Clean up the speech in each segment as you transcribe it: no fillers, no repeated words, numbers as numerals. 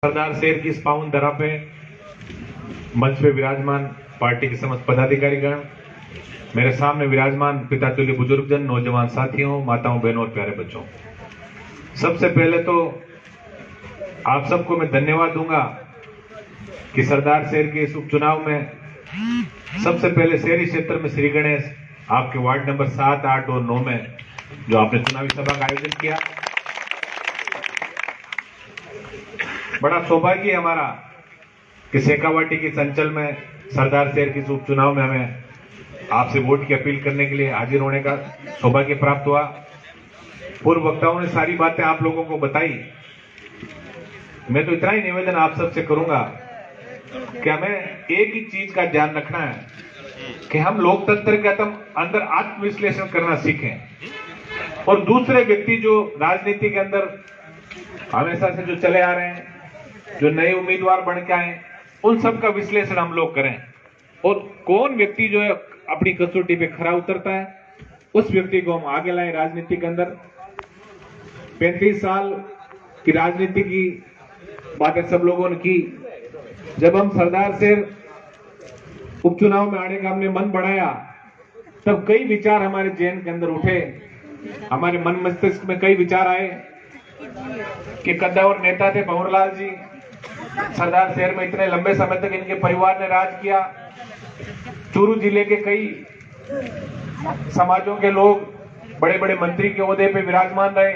सरदार शेर की इस पावन धरा पे मंच पे विराजमान पार्टी के समस्त पदाधिकारीगण, मेरे सामने विराजमान पिता तुल्य बुजुर्गजन, नौजवान साथियों, माताओं, बहनों और प्यारे बच्चों, सबसे पहले तो आप सबको मैं धन्यवाद दूंगा कि सरदार शेर के इस उपचुनाव में सबसे पहले शहरी क्षेत्र में श्री गणेश आपके वार्ड नंबर 7, 8 और 9 में जो आपने चुनावी सभा का आयोजन किया, बड़ा सौभाग्य है हमारा कि शेखावाटी की संचल में सरदार शेर के उपचुनाव में हमें आपसे वोट की अपील करने के लिए हाजिर होने का सौभाग्य प्राप्त हुआ। पूर्व वक्ताओं ने सारी बातें आप लोगों को बताई। मैं तो इतना ही निवेदन आप सबसे करूंगा कि हमें एक ही चीज का ध्यान रखना है कि हम लोकतंत्र के अंदर आत्मविश्लेषण करना सीखें और दूसरे व्यक्ति जो राजनीति के अंदर हमेशा से जो चले आ रहे हैं, जो नए उम्मीदवार बन के आए, उन सब का विश्लेषण हम लोग करें और कौन व्यक्ति जो है अपनी कसौटी पे खरा उतरता है, उस व्यक्ति को हम आगे लाएं राजनीति के अंदर। 35 साल की राजनीति की बातें सब लोगों ने की। जब हम सरदार शेर उपचुनाव में आने का हमने मन बढ़ाया, तब कई विचार हमारे जहन के अंदर उठे, हमारे मन मस्तिष्क में कई विचार आए कि कद्दावर नेता थे भंवरलाल जी, सरदार शेर में इतने लंबे समय तक इनके परिवार ने राज किया। चूरू जिले के कई समाजों के लोग बड़े बड़े मंत्री के ओहदे पे विराजमान रहे,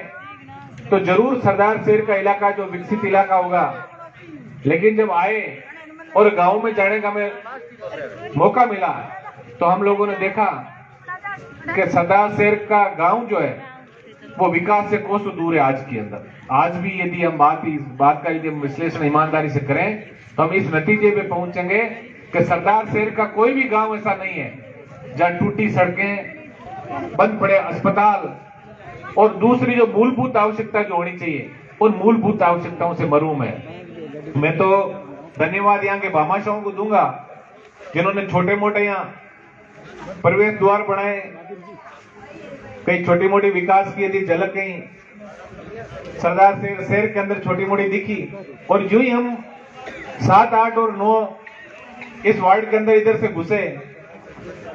तो जरूर सरदार शेर का इलाका जो विकसित इलाका होगा। लेकिन जब आए और गांव में जाने का हमें मौका मिला, तो हम लोगों ने देखा कि सरदार शेर का गांव जो है वो विकास से कोसों दूर है। आज के अंदर आज भी यदि हम इस बात का यदि हम विश्लेषण ईमानदारी से करें, तो हम इस नतीजे पे पहुंचेंगे कि सरदार शेर का कोई भी गांव ऐसा नहीं है जहां टूटी सड़कें, बंद पड़े अस्पताल और दूसरी जो मूलभूत आवश्यकता जो होनी चाहिए, उन मूलभूत आवश्यकताओं से महरूम है। मैं तो धन्यवाद यहाँ के भामाशाहों को दूंगा जिन्होंने छोटे मोटे यहाँ प्रवेश द्वार बनाए, कई छोटी मोटी विकास की यदि झलक कहीं सरदार शेर के अंदर छोटी मोटी दिखी। और जो ही हम 7, 8 और 9 इस वार्ड के अंदर इधर से घुसे,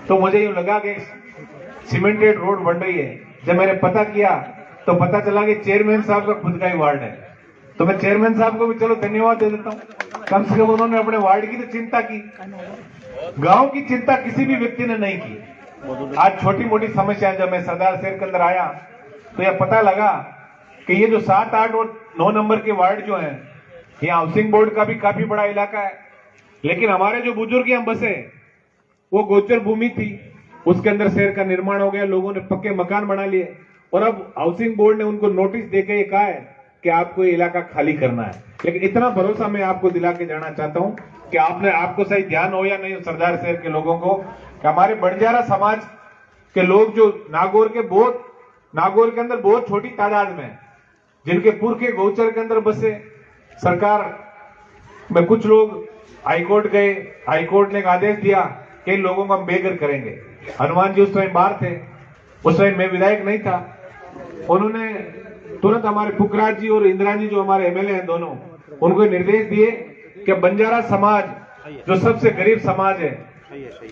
तो मुझे यूं लगा कि सीमेंटेड रोड बन रही है। जब मैंने पता किया तो पता चला कि चेयरमैन साहब का खुद का ही वार्ड है। तो मैं चेयरमैन साहब को भी चलो धन्यवाद दे देता हूं, कम से कम उन्होंने अपने वार्ड की तो चिंता की। गांव की चिंता किसी भी व्यक्ति ने नहीं की। आज छोटी मोटी समस्याएं, जब मैं सरदार शेर के अंदर आया तो यह पता लगा कि ये जो 7, 8 और 9 नंबर के वार्ड जो हैं, ये हाउसिंग बोर्ड का भी काफी बड़ा इलाका है। लेकिन हमारे जो बुजुर्ग यहाँ बसे, वो गोचर भूमि थी, उसके अंदर शहर का निर्माण हो गया, लोगों ने पक्के मकान बना लिए और अब हाउसिंग बोर्ड ने उनको नोटिस देके ये कहा है कि आपको ये इलाका खाली करना है। लेकिन इतना भरोसा मैं आपको दिला के जाना चाहता हूं कि आपको सही ध्यान हो या नहीं सरदार शेर के लोगों को, कि हमारे बंजारा समाज के लोग जो नागौर के अंदर बहुत छोटी तादाद में, जिनके पुरखे गौचर के अंदर बसे, सरकार में कुछ लोग हाईकोर्ट गए, हाईकोर्ट ने एक आदेश दिया कि इन लोगों को हम बेघर करेंगे। हनुमान जी उस टाइम बाहर थे, उस टाइम मैं विधायक नहीं था। उन्होंने तुरंत हमारे पुखराज जी और इंदिरा जी जो हमारे एमएलए हैं दोनों, उनको निर्देश दिए कि बंजारा समाज जो सबसे गरीब समाज है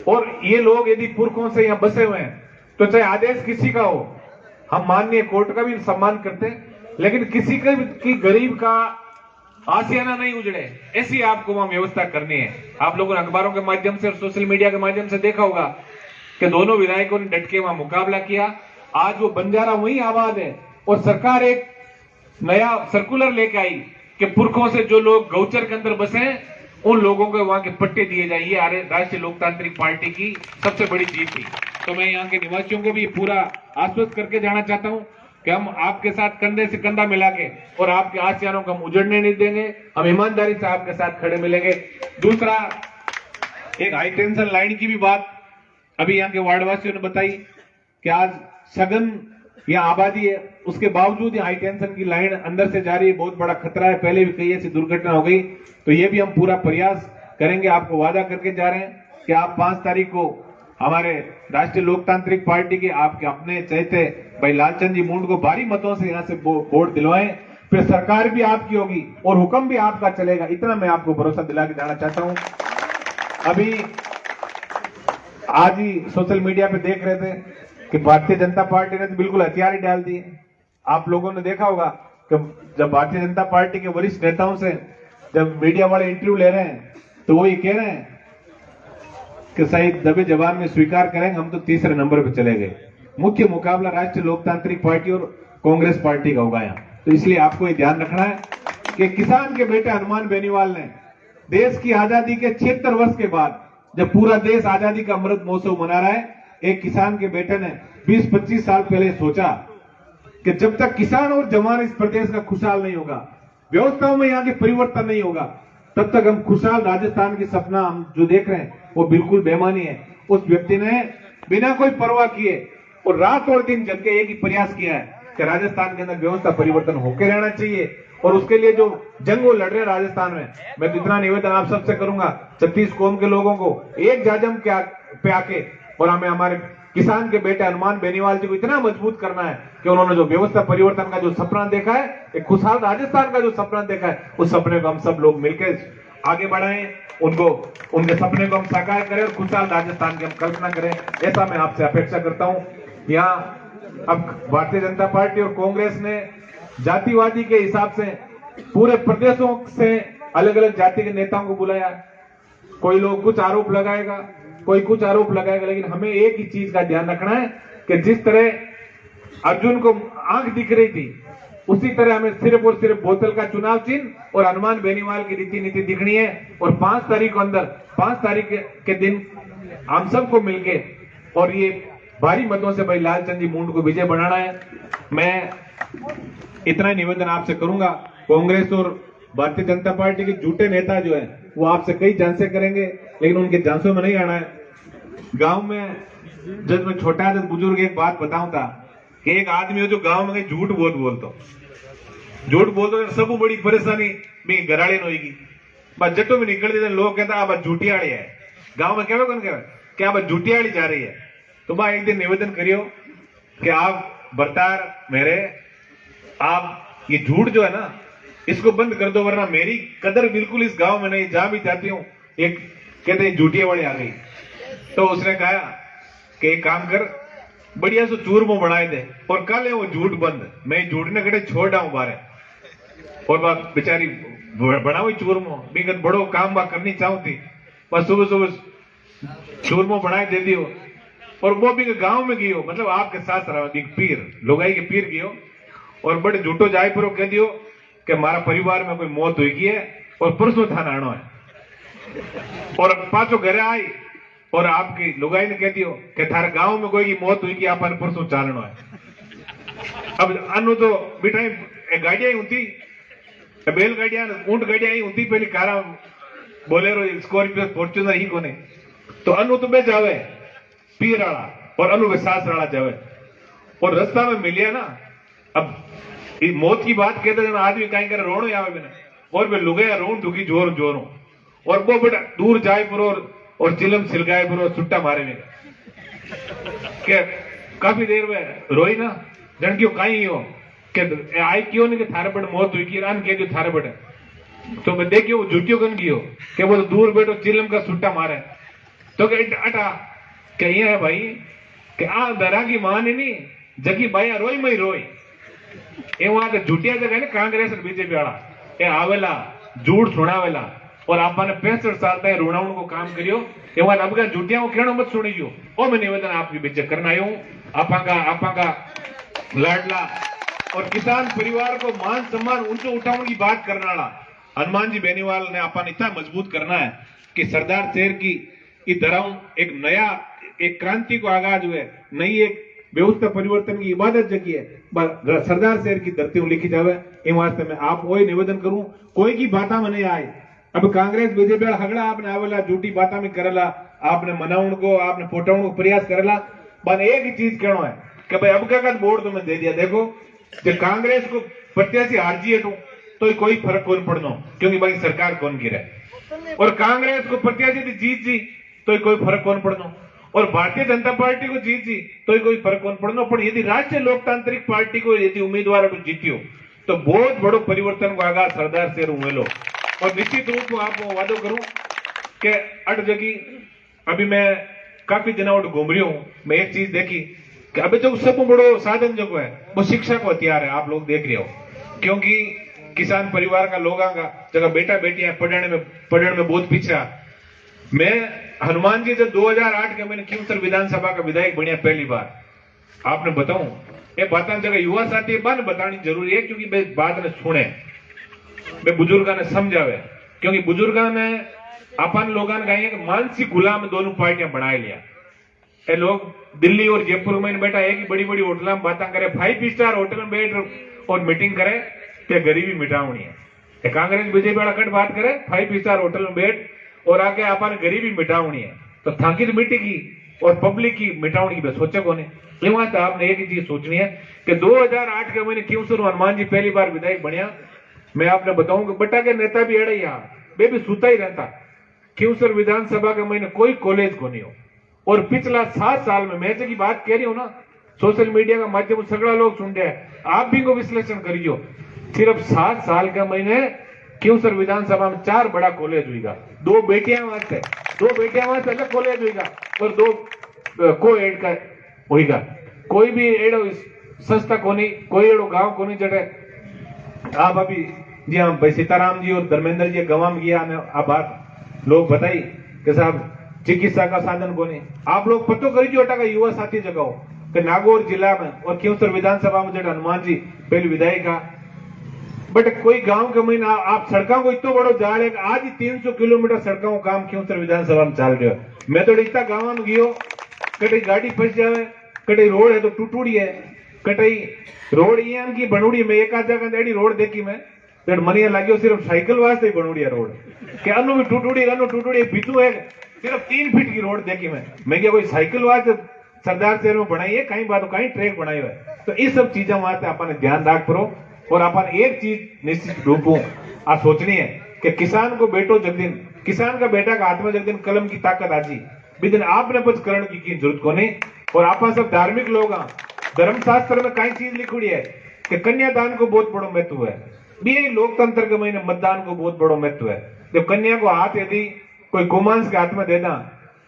और ये लोग यदि पुरखों से यहाँ बसे हुए हैं, तो चाहे आदेश किसी का हो, हम माननीय कोर्ट का भी सम्मान करते हैं, लेकिन किसी की गरीब का आशियाना नहीं उजड़े, ऐसी आपको वहां व्यवस्था करनी है। आप लोगों ने अखबारों के माध्यम से और सोशल मीडिया के माध्यम से देखा होगा कि दोनों विधायकों ने डट के वहां मुकाबला किया। आज वो बंजारा वहीं आबाद है और सरकार एक नया सर्कुलर लेके आई कि पुरखों से जो लोग गौचर के अंदर बसे हैं, उन लोगों को वहां के पट्टे दिए जाए। ये राष्ट्रीय लोकतांत्रिक पार्टी की सबसे बड़ी जीत थी। तो मैं यहाँ के निवासियों को भी पूरा आश्वस्त करके जाना चाहता हूँ कि हम आपके साथ कंधे से कंधा मिला के और आपके आशियानों को हम उजड़ने नहीं देंगे, हम ईमानदारी से आपके साथ खड़े मिलेंगे। दूसरा, एक हाई टेंशन लाइन की भी बात अभी यहाँ के वार्डवासियों ने बताई कि आज सघन यहाँ आबादी है, उसके बावजूद हाई टेंशन की लाइन अंदर से जा रही है, बहुत बड़ा खतरा है। पहले भी कई ऐसी दुर्घटना हो गई, तो ये भी हम पूरा प्रयास करेंगे। आपको वादा करके जा रहे हैं कि आप 5 तारीख को हमारे राष्ट्रीय लोकतांत्रिक पार्टी के आपके अपने चहेते भाई लालचंद जी मुंड को भारी मतों से यहाँ से वोट दिलवाएं। फिर सरकार भी आपकी होगी और हुक्म भी आपका चलेगा। इतना मैं आपको भरोसा दिला के जाना चाहता हूं। अभी आज ही सोशल मीडिया पे देख रहे थे कि भारतीय जनता पार्टी ने तो बिल्कुल हथियार ही डाल दिए। आप लोगों ने देखा होगा कि जब भारतीय जनता पार्टी के वरिष्ठ नेताओं से जब मीडिया वाले इंटरव्यू ले रहे हैं तो वो ये कह रहे हैं कि शहीद दबे जवान में स्वीकार करेंगे, हम तो तीसरे नंबर पे चले गए। मुख्य मुकाबला राष्ट्रीय लोकतांत्रिक पार्टी और कांग्रेस पार्टी का होगा यहाँ। तो इसलिए आपको ये ध्यान रखना है कि किसान के बेटे हनुमान बेनीवाल ने देश की आजादी के 76 वर्ष के बाद, जब पूरा देश आजादी का अमृत महोत्सव मना रहा है, एक किसान के बेटे ने 20-25 साल पहले सोचा कि जब तक किसान और जवान इस प्रदेश का खुशहाल नहीं होगा, व्यवस्थाओं में यहाँ के परिवर्तन नहीं होगा, तब तक हम खुशहाल राजस्थान की सपना हम जो देख रहे हैं वो बिल्कुल बेमानी है। उस व्यक्ति ने बिना कोई परवाह किए और रात और दिन जग के एक ही प्रयास किया है कि राजस्थान के अंदर व्यवस्था परिवर्तन होकर रहना चाहिए। और उसके लिए जो जंग वो लड़ रहे हैं राजस्थान में, मैं तो इतना निवेदन आप सबसे करूंगा, 36 कौम के लोगों को एक जाजम पे आके और हमें हमारे किसान के बेटे हनुमान बेनीवाल जी को इतना मजबूत करना है कि उन्होंने जो व्यवस्था परिवर्तन का जो सपना देखा है, एक खुशहाल राजस्थान का जो सपना देखा है, उस सपने को हम सब लोग मिलकर आगे बढ़ाएं, उनको उनके सपने को हम साकार करें और खुशहाल राजस्थान की हम कल्पना करें। ऐसा मैं आपसे अपेक्षा करता हूं। यहाँ अब भारतीय जनता पार्टी और कांग्रेस ने जातिवादी के हिसाब से पूरे प्रदेशों से अलग अलग जाति के नेताओं को बुलाया। कोई लोग कुछ आरोप लगाएगा, कोई कुछ आरोप लगाएगा, लेकिन हमें एक ही चीज का ध्यान रखना है कि जिस तरह अर्जुन को आंख दिख रही थी, उसी तरह हमें सिर्फ और सिर्फ बोतल का चुनाव चिन्ह और हनुमान बेनीवाल की रीति नीति दिखनी है। और 5 तारीख को अंदर 5 तारीख के दिन हम सबको मिलके और ये भारी मतों से भाई लालचंद जी मुंड को विजय बनाना है। मैं इतना ही निवेदन आपसे करूंगा। कांग्रेस और भारतीय जनता पार्टी के झूठे नेता जो है वो आपसे कई झांसे करेंगे, लेकिन उनके झांसों में नहीं आना है। गांव में जब मैं छोटा था, बुजुर्ग एक बात बताऊं था कि एक आदमी हो जो गांव में झूठ बहुत बोलतो सब बड़ी परेशानी में घराड़ी होगी। बस जट्टो में निकल देते लोग कहता अब झूठियाड़ी है। गांव में कहवे कौन कहवे कि अब झूठियाड़ी जा रही है। तो मैं एक दिन निवेदन करियो कि आप बरतार मेरे, आप ये झूठ जो है ना इसको बंद कर दो, वरना मेरी कदर बिल्कुल इस गांव में नहीं। जहां भी जाती हूँ एक कहते झूठिया वाली आ गई। तो उसने कहा कि एक काम कर, बढ़िया सो चूरमो बनाए दे और कल है वो झूठ बंद। मैं झूठ ने कटे छोड़ डाऊं बारे और बात बेचारी बनाओ चूरमो बिगत बड़ो काम बा करनी चाहूं थी। बस सुबह सुबह चूरमो बनाए दे दियो और वो भी गांव में गियो, मतलब आपके साथ रहा पीर लोगाई के पीर गियो और बड़े झूठो जाए पर कह दियो कि हमारा परिवार में कोई मौत हुई है और परसों थाना आनो है। और पांचों घरे आई और आपकी लुगाई ने कह दियो कि थारे गांव में कोई की मौत हुई कि आप परसों चालनो है। अब अनु तो बिठाई गाड़ियां ही होती, बैलगाड़ियां ऊंट गाड़ियां ही होती, पहली कारा बोलेरो स्कॉर्पियो फॉर्च्यूनर ही कोने। तो अनु तो बे जावे पीर वाला और अनु के सास वाला जावे और रास्ता में मिलिया ना। अब मौत की बात कहते हैं आदमी कहीं करे रोनो आवे मैंने और वे लुगाया रोन दुखी जोर जोरों और वो बड़ा दूर जाए पर और चिलम सिलगाए पर सुट्टा मारे में क्या काफी देर में रोई ना जन क्यों कहीं हो कि आई क्यों नहीं कि थारे बड़ मौत हुई कि रान कह दियो थारे बड़े। तो मैं देखियो वो झुटियो कन गियो कि वो दूर बैठो चिलम का सुट्टा मारे। तो अटा कही है भाई कि आ दरा की मान नहीं जगी बाया रोई मई रोई ए वहां तो झूठिया जगह ने कांग्रेस और बीजेपी वाला ए आवेला झूठ सुनावेला और आपने 65 साल तक रोनाउन को काम करियो ए वहां अब का झूठिया को कहना मत सुनियो। और मैं निवेदन आपकी बीच करना आयो आपका लाडला और किसान परिवार को मान सम्मान ऊंचो उठाने की बात करने वाला हनुमान जी बेनीवाल ने अपन इतना मजबूत करना है कि सरदार शहर की तरह एक नया एक क्रांति को आगाज हुए, नई एक व्यवस्था परिवर्तन की इबादत जगी है सरदार शहर की धरती लिखी जावे। इन वास्ते मैं आप वही निवेदन करूं कोई की बाता में नहीं आए। अब कांग्रेस बीजेपी हगड़ा आपने आवेला झूठी बाता में करेला, आपने मनाउन को आपने पोटाउन को प्रयास करेला। बन एक ही चीज कहना है कि भाई अब का बोर्ड तुम्हें दे दिया, देखो कि कांग्रेस को प्रत्याशी हारजी है तो कोई फर्क कौन पड़ना क्योंकि भाई सरकार कौन गिरे और कांग्रेस को प्रत्याशी जीत जी तो कोई फर्क कौन पड़ना और भारतीय जनता पार्टी को जीत जी तो कोई फर्क कौन पड़ना। पर यदि राष्ट्रीय लोकतांत्रिक पार्टी को यदि उम्मीदवार जीतियो तो बहुत बड़ो परिवर्तन को आगाज सरदार शेर हुए लो। और निश्चित रूप में आपको वादो करूं कि अट जगह अभी मैं काफी दिनों घूम रही हूं, मैं एक चीज देखी कि अभी जो सबसे बड़ो साधन जो है वो शिक्षा को हथियार है, आप लोग देख रहे हो। क्योंकि किसान परिवार का लोगों का जगह बेटा बेटियां पढ़ने में बहुत पीछा। मैं हनुमान जी जब 2008 के मैंने खींवसर विधानसभा का विधायक बनिया पहली बार, आपने बताऊं ये बात जगह युवा साथी बात बतानी जरूरी है, क्योंकि भाई बात ने सुने, मैं बुजुर्गों ने समझावे। क्योंकि बुजुर्गों ने अपन लोगों ने कहा कि मानसिक गुलाम दोनों पार्टियां बना लिया। ये लोग दिल्ली और जयपुर में बैठा है कि बड़ी बड़ी होटल में बातें करे, 5 स्टार होटल में बैठ और मीटिंग करे कि गरीबी मिटावनी है। कांग्रेस बीजेपी वाला कट बात करे 5 स्टार होटल में बैठ और आके अपन गरीबी मिटावनी है, तो थाकी तो मिटेगी और पब्लिक की मिटावनी की सोचे को नहीं। तो आपने एक ही चीज सोचनी है कि 2008 के महीने खींवसर हनुमान जी पहली बार विधायक बनिया। मैं आपने बताऊं कि बटा के नेता भी अड़े यहाँ वे भी सुता ही रहता। खींवसर विधानसभा के महीने कोई कॉलेज को नहीं हो, और पिछला 7 साल में मैं की बात कह रही हूं ना, सोशल मीडिया का माध्यम से सगड़ा लोग सुन रहे हैं, आप भी को विश्लेषण करियो। सिर्फ 7 साल के महीने खींवसर विधानसभा में 4 बड़ा कॉलेज हुईगा, 2 बेटियां वास्ते अलग कॉलेज हुईगा और 2 को एड का होगा। कोई भी एडो संस्था को नहीं, कोई एडो गांव को नहीं जड़े। आप अभी जी हाँ भाई सीताराम जी और धर्मेंद्र जी गवाम गया आप बात लोग बताई कि साहब चिकित्सा का साधन को नहीं। आप लोग पतो करिए का युवा साथी जगह कि नागौर जिला में और खींवसर विधानसभा में जब हनुमान जी पहले विधायक का, बट कोई गांव के महीना आप सड़कों को इतना बड़ो जाल है कि आज ही 300 किलोमीटर सड़कों का काम खींवसर विधानसभा में चल रहा है। मैं तो इतना गांव में गयो, कटी गाड़ी फंस जावे, कटी रोड है तो टूटूड़ी है, कटी रोड ये की बनूड़ी। मैं एक आध जगह एडी रोड देखी मैं मनिया लाग्यो सिर्फ साइकिल वास्ते ही बनूड़ी है रोड कि अनु भी टूटूड़ी बीचू है सिर्फ 3 फीट की रोड देखी मैं क्या कोई साइकिल वास्ते सरदार शहर में बनाई है, कहीं बात कहीं ट्रैक बनाई है। तो इस सब चीजों वास्ते अपन ध्यान रख पड़ो। और अपन एक चीज निश्चित रूप आ सोचनी है कि किसान को बेटो जगदिन, किसान का बेटा का हाथ में जगदिन कलम की ताकत आजी बिदिन आपने कुछ करण की जरूरत को नहीं। और आप सब धार्मिक लोग धर्मशास्त्र में कई चीज लिखी है कि कन्यादान को बहुत बड़ो महत्व है, भी लोकतंत्र के महीने मतदान को बहुत बड़ो महत्व है। जब कन्या को हाथ यदि कोई गोमांस के हाथ में देना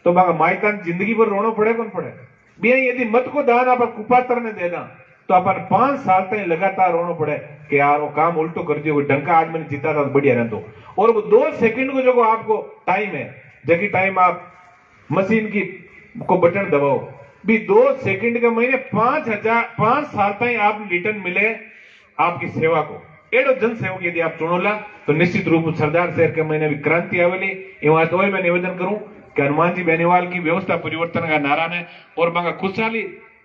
तो मायका जिंदगी भर रोना पड़े कौन पड़े। भी यदि मत को दान आप कुपात्र ने देना तो अपन 5 साल तक लगातार रोना पड़े कि यार वो काम उल्टो कर दियो, डंका आदमी ने जीता था तो बढ़िया रहता। और वो 2 सेकंड को जो आपको टाइम है, जबकि टाइम आप मशीन की को बटन दबाओ, भी 2 सेकंड के महीने 5 साल तक आप रिटर्न मिले आपकी सेवा को। एडो जन सेवक यदि आप चुनोला तो निश्चित रूप से सरदार शहर के महीने भी क्रांति आवेली। एवं तो मैं निवेदन करूं कि हनुमान जी बेनीवाल की व्यवस्था परिवर्तन का नारा ने और मांगा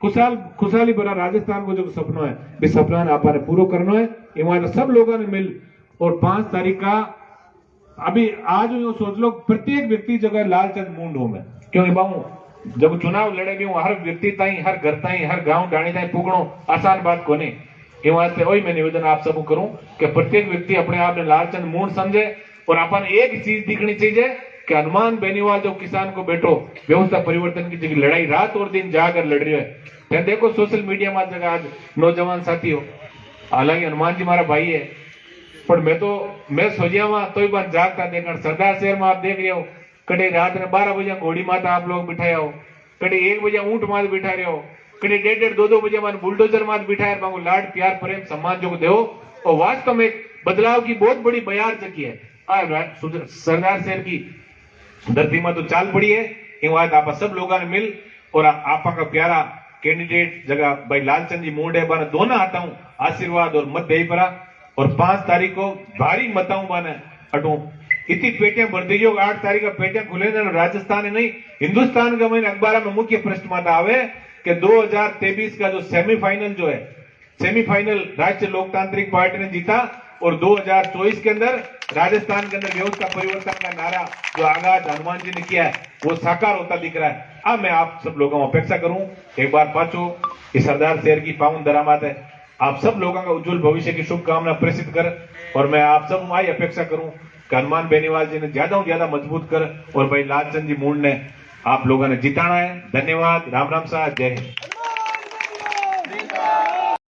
खुशहाली भरा राजस्थान को जो सपना है भी सपना ने आपने पूरा करना है। एवं सब लोगों ने मिल और 5 तारीख का अभी आज यूं सोच लो प्रत्येक व्यक्ति जगह लालचंद मूंड हो में, क्योंकि बाबू जब चुनाव लड़े भी हर व्यक्ति ताई, हर घर ताई, हर गांव डाणी ताई पुगणो आसान बात को नहीं। ये वास्ते वही मैं निवेदन आप सबको करूं कि प्रत्येक व्यक्ति अपने आप ने लालचंद मूंड समझे और अपन एक चीज दिखनी चाहिए कि हनुमान बेनीवाल जो किसान को बैठो व्यवस्था परिवर्तन की जगह लड़ाई रात और दिन जाकर लड़ रही है। देखो सोशल मीडिया में जगह आज नौजवान साथी हो, हालांकि हनुमान जी हमारा भाई है, पर मैं सोचिया वहां तो बार जागता देखा सरदार शहर में आप देख रहे हो कटे रात में 12 बजे घोड़ी माता आप लोग बिठाया हो, कटे 1 बजे ऊंट मात बिठा रहे हो, कटे 1:30-2 बजे मान बुलडोजर मात बिठाया मांगो लाड प्यार प्रेम सम्मान जो दो। और वास्तव में बदलाव की बहुत बड़ी बयार चकी है सरदार शहर की धरती में तो चाल पड़ी है। आप सब लोगों ने मिल और आपा का प्यारा कैंडिडेट जगह भाई लालचंद जी मूंड है बने दोनों आता हूं आशीर्वाद और मत दे पड़ा। और 5 तारीख को भारी मताऊं बने अटू इतनी पेटियां भर दी। 8 तारीख का पेटियां खुले राजस्थान है नहीं हिंदुस्तान का महीने अखबार में मुख्य प्रश्न माता आवे कि 2023 का जो सेमीफाइनल जो है सेमीफाइनल राष्ट्रीय लोकतांत्रिक पार्टी ने जीता और 2024 के अंदर राजस्थान के अंदर व्यवस्था परिवर्तन का नारा जो आगाज हनुमान जी ने किया है वो साकार होता दिख रहा है। अब मैं आप सब लोगों को अपेक्षा करूं एक बार पाचो इस सरदार शहर की पावन दरामद है, आप सब लोगों का उज्जवल भविष्य की शुभकामना प्रेषित कर और मैं आप सब आई अपेक्षा करूं कि हनुमान बेनीवाल जी ने ज्यादा मजबूत कर और भाई लालचंद जी मूंड ने आप लोगों ने जिताना है। धन्यवाद। राम राम साहब, जय हिंद।